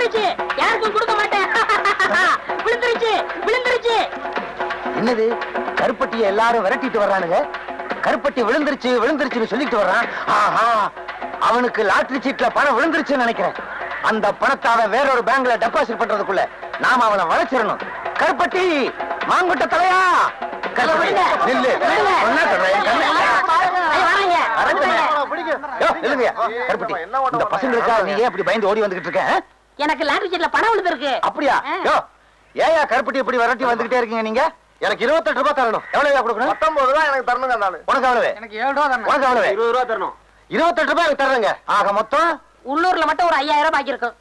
விழுந்துருச்சு, யாருக்கும் கொடுக்க மாட்டேன். விழுந்துருச்சு, விழுந்துருச்சு. என்னது கருப்பட்டியை எல்லாரும் விரட்டிட்டு வர்றானுங்க. கருப்பட்டி விழுந்துருச்சு விழுந்துருச்சுன்னு சொல்லிட்டு வர்றான். ஆஹா, அவனுக்கு லாட்டரி சீட்ல பணம் விழுந்துருச்சுன்னு நினைக்கிறேன். அந்த பணத்தை அவன் வேறொரு பேங்க்ல டெபாசிட் பண்றதுக்குள்ள நாம அவனை வளைச்சிடணும். கருப்பட்டி, மாங்குட்ட தலையா, கருப்பட்டி நில்லு. கருப்பட்டி, இந்த பசங்களுக்காக நீ ஏன் அப்படி பயந்து ஓடி வந்துகிட்டு இருக்க? எனக்கு லாட்டரி சீட்ல பணம் விழுந்திருக்கு. அப்படியா? ஏயா கருப்பட்டி இப்படி விரட்டி வந்துகிட்டே இருக்கீங்க நீங்க? எனக்கு 28 ரூபாய் தரணும். எவ்வளவு கொடுக்கணும்? 19 ரூபாய் எனக்கு தரணும். உனக்கு எவ்வளவு? எனக்கு 7 ரூபாய் தரணும். உனக்கு எவ்வளவு? 20 ரூபாய் தரணும். 28 ரூபாய் தர்றேங்க. ஆக மொத்தம் உள்ளூர்ல மட்டும் ஒரு 5000 பாக்கி இருக்கும்.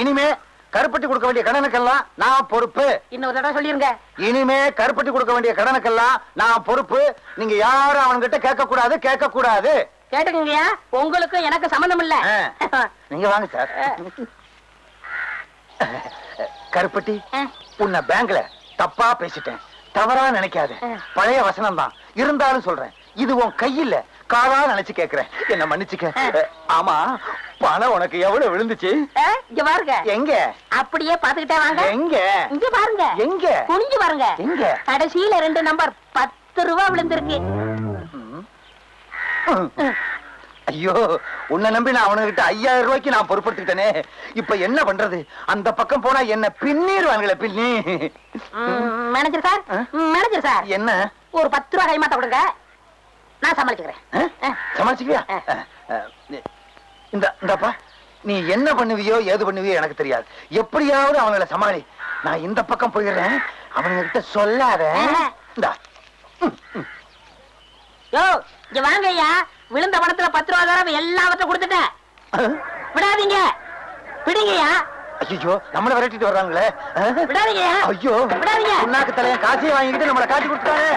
இனிமே கருப்பட்டி கொடுக்க வேண்டிய கடனுக்கெல்லாம் நான் பொறுப்பு. இன்னொரு தடவை சொல்லிருங்க. இனிமே கருப்பட்டி கொடுக்க வேண்டிய கடனுக்கெல்லாம் நான் பொறுப்பு. நீங்க யாரும் அவன்கிட்ட கேட்க கூடாது, கேட்க கூடாது. கேட்டுக்கங்கயா, உங்களுக்கு எனக்கு சம்பந்தம் இல்ல. நீங்க வாங்க சார். கருப்பட்டி, உன்னை பேங்க்ல தப்பா பேசிட்டேன், தவறா நினைக்காத. பழைய வசனம் தான் இருந்தாலும் சொல்றேன். இது உன் கையில காலா நினைச்சு கேக்குறேன், என்ன மன்னிச்சுக்க. ஆமா, பணம் உனக்கு எவ்வளவு விழுந்துச்சு? இங்க பாருங்க. எங்க? அப்படியே பாத்துக்கிட்டே வாங்க. எங்க? இங்க பாருங்க. எங்க? குனிஞ்சு பாருங்க. எங்க? கடைசியில 2 நம்பர் 10 ரூபாய் விழுந்திருக்கு. ஐயோ, உன்னை நம்பி நான் அவனுகிட்ட 5000 ரூபாய்க்கு நான் பொறுப்படுத்திட்டேனே. இப்ப என்ன பண்றது? அந்த பக்கம் போனா என்ன பின்னிடுவாங்களே, பின்னி. மேனேஜர் சார், மேனேஜர் சார், என்ன? ஒரு 10 ரூபாய் கைமாத்த கொடுங்க, நான் சமாளிச்சுக்கிறேன். சமாளிச்சுக்கியா? இந்தப்பா, நீ என்ன பண்ணுவியோ ஏது பண்ணுவியோ எனக்கு தெரியாது. எப்படியாவது அவங்கள சமாளி. நான் இந்த பக்கம் போயிடுறேன், அவனுங்கிட்ட சொல்லாத. இங்க வாங்க ஐயா, விழுந்த பணத்துல 10 ரூபாய் தர எல்லாவற்றையும் கொடுத்துட்டேன். விடாதீங்க, விடுங்கய்யா. ஐயோ, நம்மள விரட்டிட்டு வர்றாங்களே. விடாதீங்க. ஐயோ, விடாதீங்க. உன்னாக்கு தலைய காசையை வாங்கிட்டு நம்மள காட்டி கொடுத்தானே.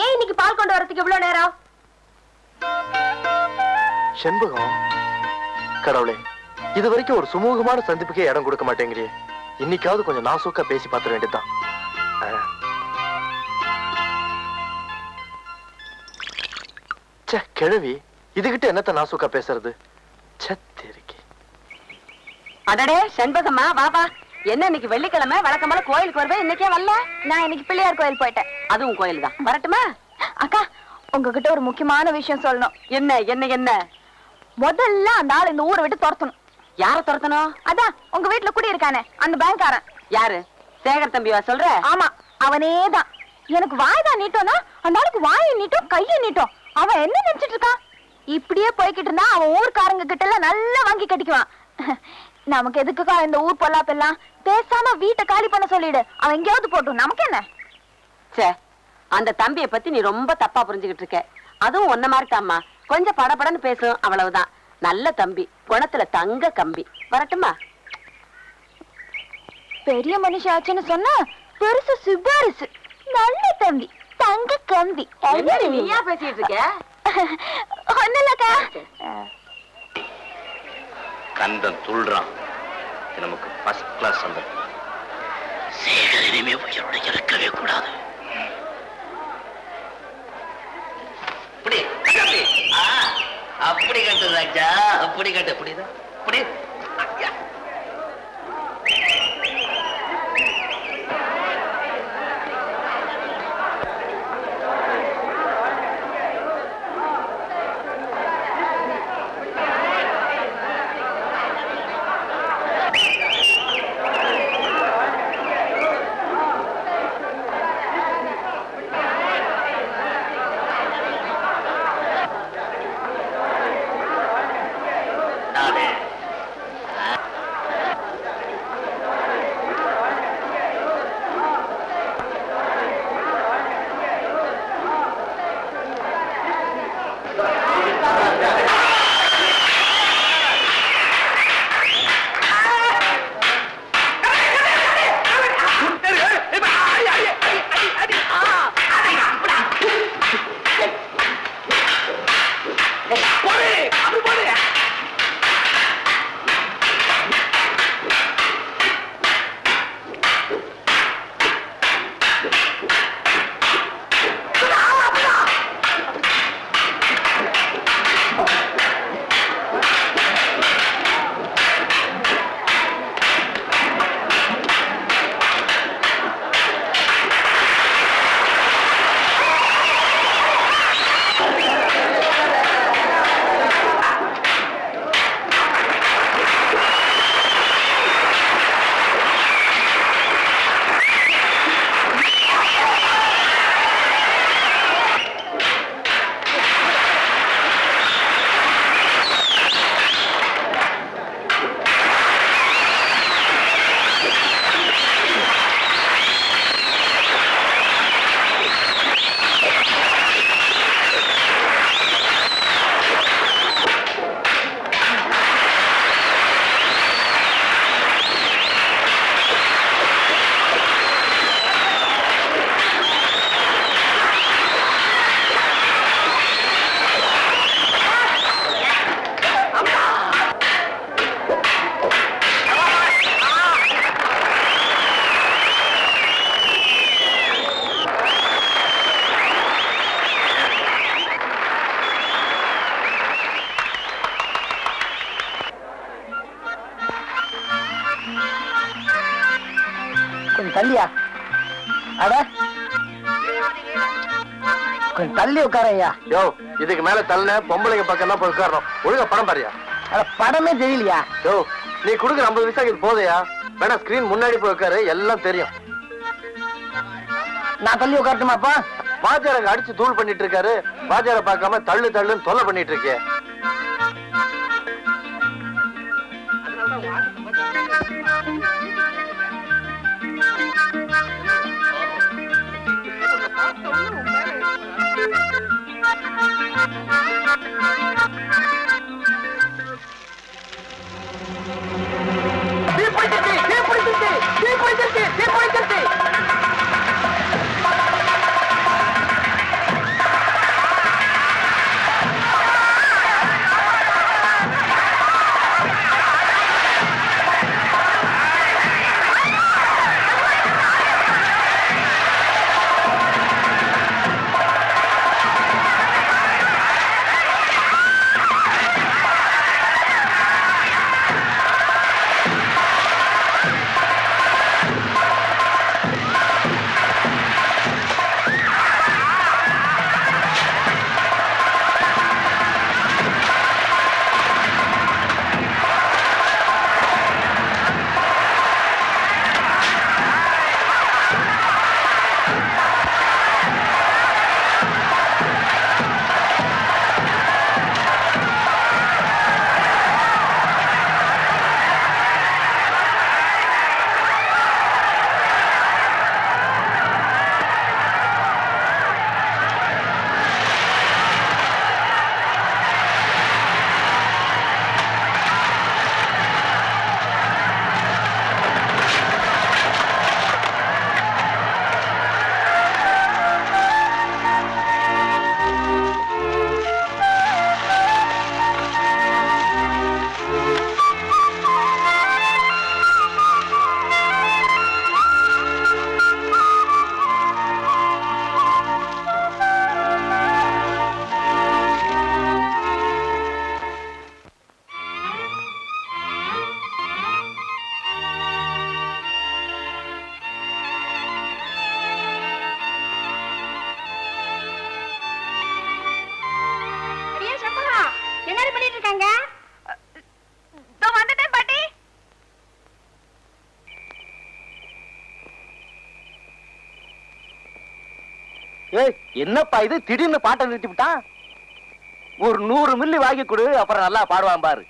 ஏன் இன்னைக்கு பால் கொண்டு வரதுக்கு இவ்வளவு நேரம்? செண்பகம், கடவுளே, இது வரைக்கும் ஒரு சுமூகமான சந்திப்புக்கே இடம் கொடுக்க மாட்டேங்கிறியே. இன்னைக்காவது கொஞ்சம் நாசூக்கா பேசி பார்த்துட வேண்டியதுதான். கிழவி, இதுகிட்ட என்னத்த நாசூக்கா பேசுறது? அடடே செண்பகம்மா, வாபா. என்ன இன்னைக்கு வெள்ளிக்கிழமை, வழக்கமான கோயிலுக்கு வருவேன், இன்னைக்கே வரல? நான் இன்னைக்கு பிள்ளையார் கோயில் போயிட்டேன். அதுவும் கோயில் தான். வரட்டுமா? அக்கா, உங்ககிட்ட ஒரு முக்கியமான விஷயம் சொல்லணும். என்ன என்ன என்ன? முதல்ல அந்த ஆள் இந்த ஊரை விட்டு துரத்தணும். யார துரத்தணும்? அதான் உங்க வீட்டுல குடி இருக்கானே, அந்த பேங்க்காரன். யாரு? சேகர் தம்பிவா சொல்ற? ஆமா, அவனேதான். எனக்கு வாய்தான் நீட்டோம்னா அந்த ஆளுக்கு வாயை நீட்டும், கையை நீட்டும். அவன் என்ன நினைச்சிட்டு இருக்கான்? இப்படியே போய்கிட்டு இருந்தா அவன் ஊர்க்காரங்க கிட்ட எல்லாம் நல்லா வாங்கி கட்டிக்குவான். நமக்கு எதுக்குக்கா இந்த ஊர் பொல்லாப்பெல்லாம்? பேசாம வீட்டை காலி பண்ண சொல்லிடு, அவன் எங்கேயாவது போட்டும், நமக்கு என்ன? சே, அந்த தம்பியை பத்தி நீ ரொம்ப தப்பா புரிஞ்சுகிட்டு இருக்க. அதுவும் ஒன்ன மாதிரி தாம்மா, கொஞ்சம் படபடன்னு பேசும், அவ்வளவுதான். நல்ல தம்பி, குணத்துல தங்க கம்பி. வரட்டுமா? பெரிய மனுஷாச்சுன்னு சொன்னா பெருசு சிபாரிசு. நல்ல தம்பி, தங்க கம்பி. நீயா பேசிட்டு இருக்க? ஒண்ணுலக்கா. கந்தன் துள்றான், நமக்கு ஃபர்ஸ்ட் கிளாஸ் சந்தர்ப்பம். சேகர் இனிமே உயிரோட இருக்கவே கூடாது. அப்படி கட்டு ராஜா, அப்படி கட்டு. அப்படிதான், அப்படி. தள்ளியா? அட கொஞ்சம் தள்ளி உட்கார ஐயா. யோ, இதுக்கு மேல தள்ளன பொம்பளைங்க பக்கம் தான் போய் உட்காரணும். ஒழுங்கா படம் பாரியா? அட படமே தெரியலையா? யோ, நீ குடுக்குற 50 பைசாக்கு இது போதையா? வேணா ஸ்கிரீன் முன்னாடி போய் உட்காரு, எல்லாம் தெரியும். நான் தள்ளி உட்காரட்டுமாப்பா? வாத்தியாரங்க அடிச்சு தூள் பண்ணிட்டு இருக்காரு. வாத்தியார பார்க்காம தள்ளு தள்ளுன்னு தொல்லை பண்ணிட்டு இருக்கே. ஏய், என்னப்பா இது திடீர்னு பாட்டை நிறுத்தி விட்டான்? ஒரு 100 மில்லி வாங்கி கொடு, அப்புறம் நல்லா பாடுவான் பாரு.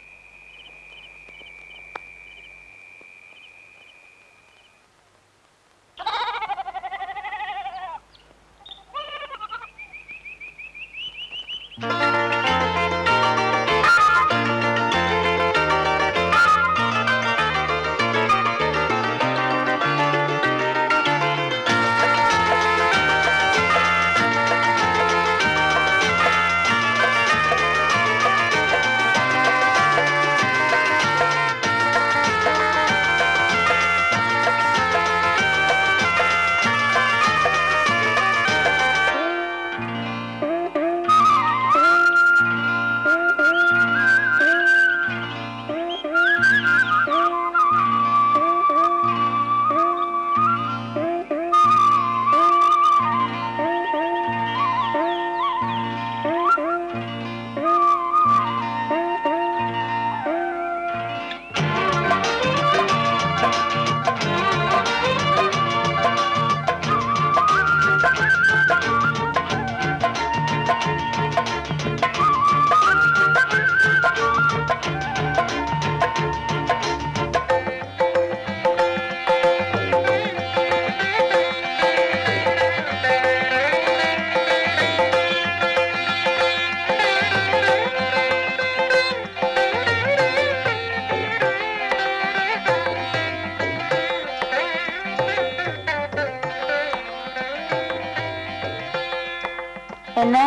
என்ன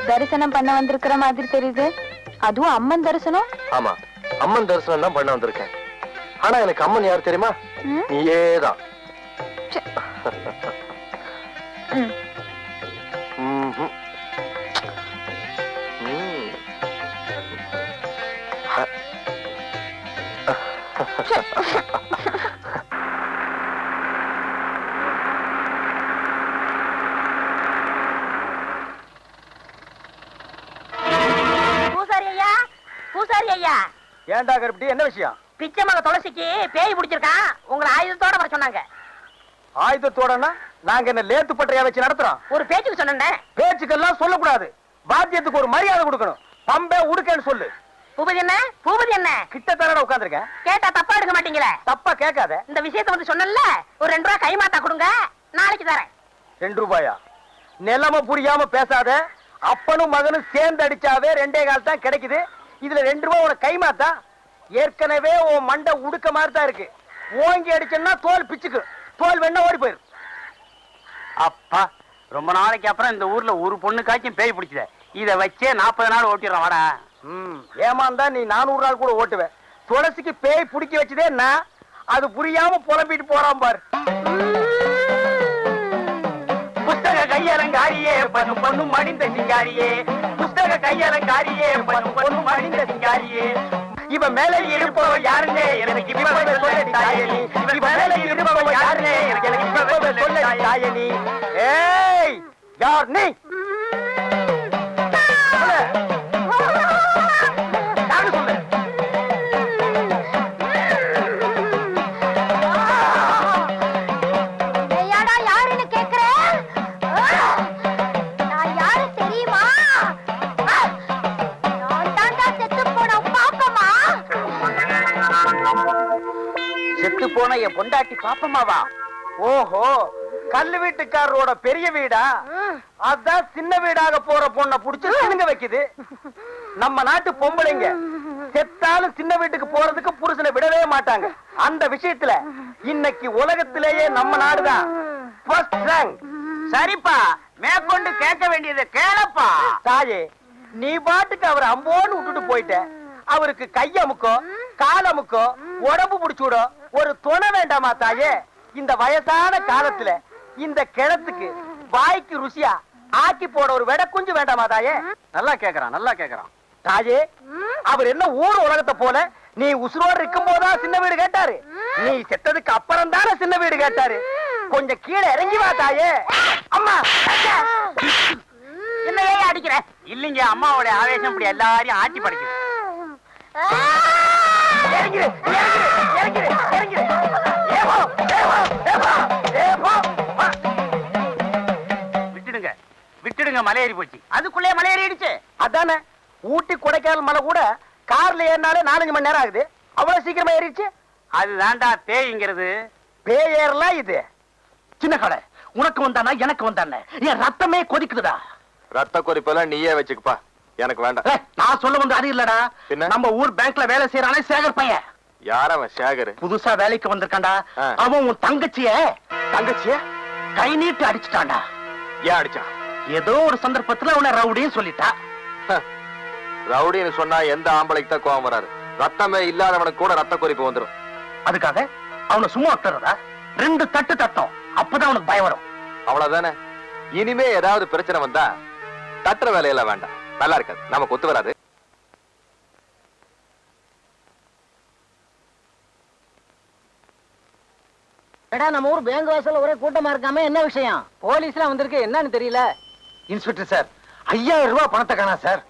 தரிசனம் பண்ண வந்திருக்கிற மாதிரி தெரியுது? அதுவும் அம்மன் தரிசனம்? ஆமா, அம்மன் தரிசனம் தான் பண்ண வந்திருக்கேன். ஆனா எனக்கு அம்மன் யார் தெரியுமா? நீயேதான். பூசாரி ஐயா, ஏன்டா கருப்பட்டி, என்ன விஷயம்? பிச்சை மக துளசிக்கு பேய் பிடிச்சிருக்கான். உங்களை ஆயுதத்தோட வர சொன்னாங்க. ஆயுதத்தோடனா நாங்க என்ன லேத்து பட்டறையா வச்சு நடத்துறோம்? ஒரு பேச்சுக்கு சொன்னேன். பேச்சுக்கெல்லாம் சொல்லக்கூடாது, பாத்தியத்துக்கு ஒரு மரியாதை கொடுக்கணும். பம்பே உடுக்கன்னு சொல்லு. பூபதி என்ன? பூபதி என்ன? கிட்ட தரட உட்கார்ந்திருக்கேன். கேட்டா தப்பா எடுக்க மாட்டீங்களே? தப்பா கேட்காத. இந்த விஷயத்தை வந்து சொன்னல, ஒரு 2 ரூபாய் கைமாத்தா கொடுங்க, நாளைக்கு தரேன். 2 ரூபாயா? நிலைமை புரியாம பேசாத. அப்பனும் மகனும் சேர்ந்து அடிச்சாவே 2 கால் தான் கிடைக்குது. இதுல 2 ரூபாய் உனக்கு கைமாத்தா? ஏற்கனவே உன் மண்டை உடுக்க மாதிரி தான் இருக்கு. ஓங்கி அடிச்சேன்னா தோல் பிச்சுக்கு. தோல் வேணா ஓடி போயிரு. அப்பா, ரொம்ப நாளைக்கு அப்புறம் இந்த ஊர்ல ஒரு பொண்ணுக்காச்சும் பேய் பிடிச்சத. இத வச்சே 40 நாள் ஓட்டிடுறோம். வாடா. ஏமாந்தா நீ 400 நாள் கூட ஓட்டுவேன். துளசிக்கு பேய் பிடிக்க வச்சதே நான். அது புரியாம புலம்பிட்டு போறான் பாரு. புஸ்தக கையலங்காரியே பணும் பொண்ணும் மடிந்த சிங்காரியே. புஸ்தக கையலங்காரியே பணும் பொண்ணும் மடிந்த சிங்காரியே. இவன் மேல இருப்பவ யாருன்னு எனக்கு இப்பவே சொல்லடி தாயனி. இவன் மேல இருப்பவ யாருன்னு எனக்கு இப்பவே சொல்லடி தாயனி. ஏய், யார் நீ? யாரு சொல்லு? ஏயாடா யாருன்னு கேக்குற? நான் யாரு தெரியுமா? நான் தாண்டா செத்து போன பாப்பமா. செத்து போன என் பொண்டாட்டி பாப்பமாவா? ஓஹோ, கல்லு வீட்டுக்காரரோட பெரிய வீடா? அதான் சின்ன வீடாக போற பொண்ணை புடிச்சு சினுங்க வைக்குது. நம்ம நாட்டு பொம்பளைங்க செத்தாலும் சின்ன வீட்டுக்கு போறதுக்கு புருஷனை விடவே மாட்டாங்க. அந்த விஷயத்துல இன்னைக்கு உலகத்திலேயே நம்ம நாடுதான் ஃபர்ஸ்ட் ரேங்க். சரிப்பா, மேற்கொண்டு கேட்க வேண்டியதை கேளப்பா. தாயே, நீ பாட்டுக்கு அவர் அம்போன்னு விட்டுட்டு போயிட்ட. அவருக்கு கையமுக்கோ காலமுக்கோ உடம்பு புடிச்சுடோ ஒரு துணை வேண்டாமா தாயே? இந்த வயசான காலத்துல இந்த கிணத்துக்கு வாய்க்கு ருசியா ஆக்கி போட ஒரு வெட குஞ்சு வேண்டாமா தாயே? நல்லா கேக்குறான், நல்லா கேக்குறான். தாயே, அவர் என்ன ஊர் உலகத்தை போல நீ உசுரோடு இருக்கும் போதா சின்ன வீடு கேட்டாரு? நீ செத்ததுக்கு அப்புறம் தானே சின்ன வீடு கேட்டாரு. கொஞ்சம் கீழே இறங்கி வா தாயே. அம்மா, என்ன ஏன் அடிக்கிற? இல்லைங்க, அம்மாவோட ஆவேசம் இப்படி எல்லாரையும் ஆட்டி படைக்குது. இறங்கிரு, இறங்கிரு, இறங்கிரு, இறங்கிரு. ஏவோ, ஏவோ, ஏவோ, ஏவோ. விட்டுடுங்க, விட்டுடுங்க, மலையேறி போச்சு. அதுக்குள்ளே மலையேறிடுச்சு. அதானே, ஊட்டி கொடைக்கானல் மலை கூட கார்ல ஏறினாலே 4-5 மணி நேரம் ஆகுது. அவ்வளவு சீக்கிரமா ஏறிடுச்சு. அதுதான்டா பேய்ங்கிறது. பேயர்லாம் இது. சின்ன கடை, உனக்கு வந்தானா எனக்கு வந்தானே, என் ரத்தமே கொதிக்குதுடா. ரத்த கொதிப்பெல்லாம் நீயே வச்சுக்கப்பா, எனக்கு வேண்டாம். ஏய், நான் சொல்ல வந்து அது இல்லடா. பின்ன? நம்ம ஊர் பேங்க்ல வேலை செய்யறானே சேகர் பையன். யார் அவன்? சேகர் புதுசா வேலைக்கு வந்திருக்கான்டா. ஆ. அவன் உன் தங்கச்சிய தங்கச்சிய கை நீட்டு அடிச்சுட்டான்டா. ஏன் அடிச்சான்? ஏதோ ஒரு சந்தர்ப்பத்துல அவனை ரவுடின்னு சொல்லிட்டா. ரவுடின்னு சொன்னா எந்த ஆம்பளைக்கு தான் கோவம் வராது? ரத்தமே இல்லாதவனுக்கு கூட ரத்த கொதிப்பு வந்துடும். அதுக்காக அவனை சும்மா விட்டுறதா? 2 தட்டு தட்டும், அப்பதான் அவனுக்கு பயம் வரும். அவ்வளவுதானே. இனிமே ஏதாவது பிரச்சனை வந்தா தட்டுற வேலையெல்லாம் வேண்டாம், நல்லா இருக்காது, நமக்கு ஒத்து வராது. எடா, நம்ம ஊர் பேங்க் வாசல்ல ஒரே கூட்டமா இருக்காம, என்ன விஷயம்? போலீஸ்லாம் வந்திருக்கு, என்னன்னு தெரியல. இன்ஸ்பெக்டர் சார், 5000 ரூபாய் பணத்தை காணா சார்.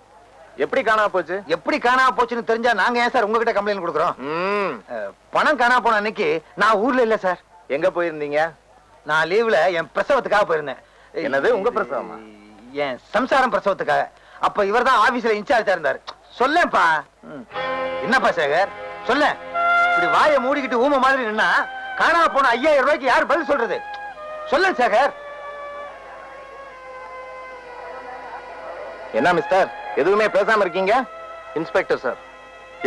எப்படி காணாம போச்சு? எப்படி காணாம போச்சுன்னு தெரிஞ்சா நாங்க ஏன் சார் உங்ககிட்ட கம்ப்ளைண்ட் கொடுக்குறோம்? பணம் காணா போன அன்னைக்கு நான் ஊர்ல இல்ல சார். எங்க போயிருந்தீங்க? நான் லீவ்ல என் பிரசவத்துக்காக போயிருந்தேன். என்னது, உங்க பிரசவமா? என் சம்சாரம் பிரசவத்துக்காக. அப்ப இவர் தான் ஆபீஸ்ல இன்சார்ஜா இருந்தாரு. சொல்லேன்ப்பா. என்னப்பா சேகர், சொல்ல. இப்படி வாயை மூடிக்கிட்டு ஊம மாதிரி நின்னா காணா போன 5000 ரூபாய்க்கு யார் பதில் சொல்றது? சொல்ல சேகர். என்ன மிஸ்டர், எதுவுமே பேசாம இருக்கீங்க? இன்ஸ்பெக்டர் சார்,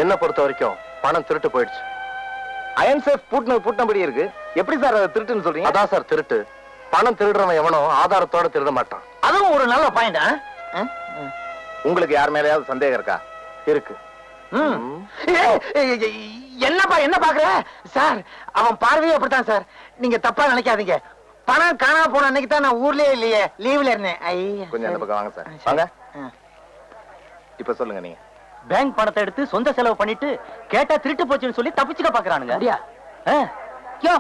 என்ன பொறுத்த வரைக்கும் பணம் திருட்டு போயிடுச்சு. அயன் சேஃப் பூட்டினபடி இருக்கு. எப்படி சார் அதை திருட்டுன்னு சொல்றீங்க? அதான் சார் திருட்டு. பணம் திருடுறவன் எவனோ ஆதாரத்தோட திருட மாட்டான். அதுவும் ஒரு நல்ல பாயிண்ட். உங்களுக்கு யார் மேலயாவது சந்தேகம் இருக்கா? இருக்கு. என்னப்பா என்ன பாக்குற சார்? அவன் பார்வையே அப்படித்தான் சார். நீங்க தப்பா நினைக்காதீங்க. பணம் காணா போன அன்னைக்கு தான் நான் ஊர்லயே இல்லையே, லீவ்ல இருந்தேன். கொஞ்சம் அந்த பக்கம் வாங்க சார். வாங்க. இப்ப சொல்லுங்க நீங்க. பேங்க் பணத்தை எடுத்து சொந்த செலவு பண்ணிட்டு கேட்டா திருட்டு போச்சுன்னு சொல்லி தப்பிச்சுக்க பாக்குறானுங்க. யோ,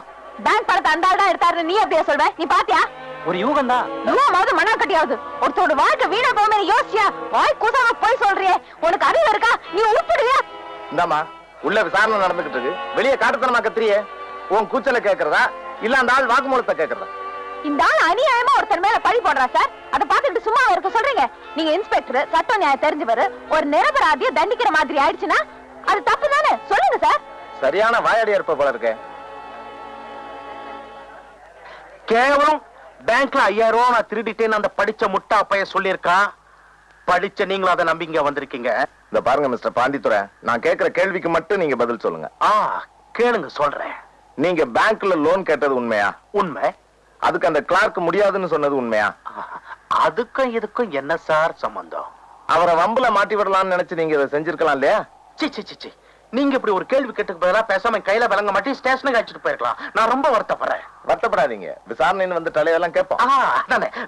பேங்க் பணத்தை அந்த ஆள் தான் எடுத்தாரு, நீ அப்படியே சொல்ற? நீ பாத்தியா? ஒரு யூகம் தான். யுவமாவது மண்ணா கட்டியாவது ஒருத்தோட வாழ்க்கை வீணா போமே யோசிச்சியா? வாய் கூசாம போய் சொல்றியே, உனக்கு அறிவு இருக்கா? நீ உருப்பிடுவியா இந்தாமா உள்ள விசாரணை நடந்துகிட்டு இருக்கு, வெளியே காட்டுத்தனமா கத்திரியே. உன் கூச்சல கேக்குறதா இல்ல அந்த ஆள் வாக்குமூலத்தை கேக்குறதா? இந்த ஆள் அநியாயமா ஒருத்தர் மேல பழி போடுறா சார். அதை பார்த்துட்டு சும்மா இருக்க சொல்றீங்க? நீங்க இன்ஸ்பெக்டர், சட்ட நியாயம் தெரிஞ்சவரு, ஒரு நிரபராதியை தண்டிக்கிற மாதிரி ஆயிடுச்சுன்னா அது தப்பு தானே? சொல்லுங்க சார். சரியான வாயாடியா இருப்ப போல இருக்க. கேவலம் பேங்க்ல 5000 ரூபாய் நான் திருடிட்டேன்னு அந்த படிச்ச முட்டா பையன் சொல்லியிருக்கான். படிச்ச நீங்களும் அதை நம்பி இங்க வந்திருக்கீங்க. இந்த பாருங்க மிஸ்டர் பாண்டித்துரை, நான் கேக்குற கேள்விக்கு மட்டும் நீங்க பதில் சொல்லுங்க. கேளுங்க சொல்றேன். நீங்க பேங்க்ல லோன் கேட்டது உண்மையா? உண்மை. அதுக்கு அந்த கிளார்க் முடியாதுன்னு சொன்னது உண்மையா? அதுக்கும் இதுக்கும் என்ன சார் சம்பந்தம்? அவரை வம்புல மாட்டி விடலாம்னு நினைச்சு நீங்க இதை செஞ்சிருக்கலாம் இல்லையா? சி நீங்க இப்படி ஒரு கேள்வி கேட்டுக்கு பதிலா பேசாம கையில விளங்க மாட்டி ஸ்டேஷனுக்கு அழைச்சிட்டு போயிருக்கலாம். நான் ரொம்ப வருத்தப்படுறேன். வருத்தப்படாதீங்க, விசாரணைன்னு வந்து தலையெல்லாம் கேட்போம்.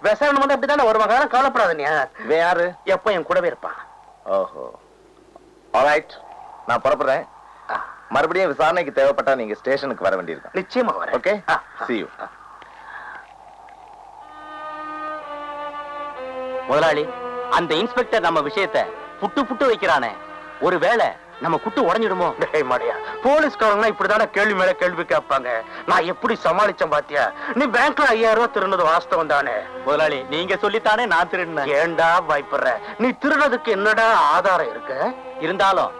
விசாரணை வந்து அப்படித்தானே வருவாங்க, கவலைப்படாதீங்க. இவன் யாரு? எப்ப என் கூடவே இருப்பான். ஓஹோ, ஆல்ரைட், நான் புறப்படுறேன். மறுபடியும் விசாரணைக்கு தேவைப்பட்டா நீங்க ஸ்டேஷனுக்கு வர வேண்டியிருக்கும். நிச்சயமா வரேன். Okay, see you. முதலாளி, அந்த இன்ஸ்பெக்டர் நம்ம விஷயத்தை புட்டு வைக்கிறானே, ஒருவேளை நம்ம குட்டு உடைஞ்சிடுமோ? மாடியா, போலீஸ்காரங்க இப்படிதானே கேள்வி மேல கேள்வி கேட்பாங்க. நான் எப்படி சமாளிச்சேன் பாத்தியா? நீ பேங்க்ல 5000 ரூபாய் திருடுனது வாஸ்தவம் தானே? முதலாளி, நீங்க சொல்லித்தானே நான் திருடினேன். ஏண்டா பயப்படுற? நீ திருடுறதுக்கு என்னடா ஆதாரம் இருக்கு? இருந்தாலும்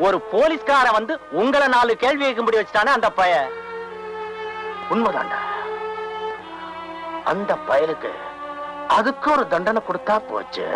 ஒரு போலீஸ்காரன் வந்து உங்களை 4 கேள்வி கேட்கும்படி வச்சுட்டானே அந்த பைய. உண்மைதாண்டா. அந்த பயலுக்கு அதுக்கு ஒரு தண்டனை கொடுத்தா போச்சு.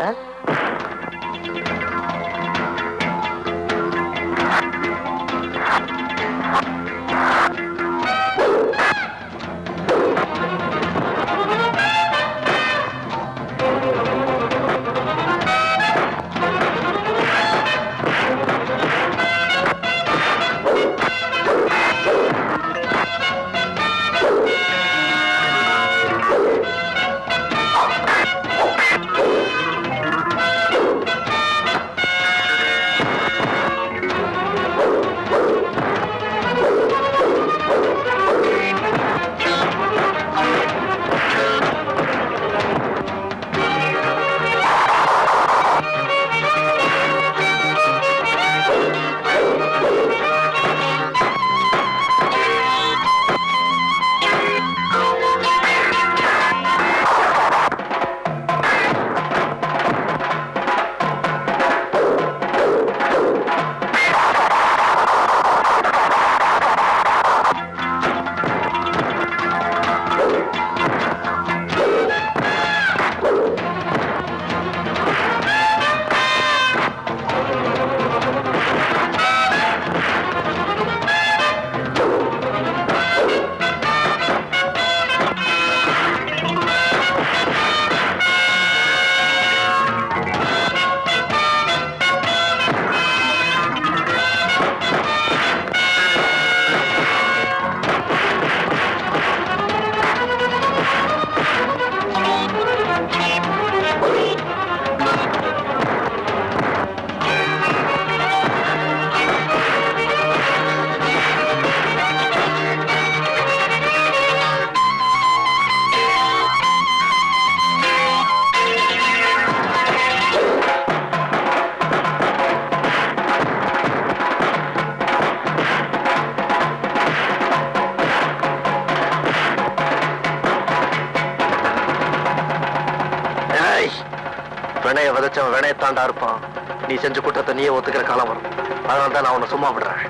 வினைய விதைச்சவன் வினையத்தாண்டா இருப்பான். நீ செஞ்ச குற்றத்தை நீயே ஒத்துக்கிற காலம் வரும். அதனால தான் நான் உன்னை சும்மா விடுறேன்.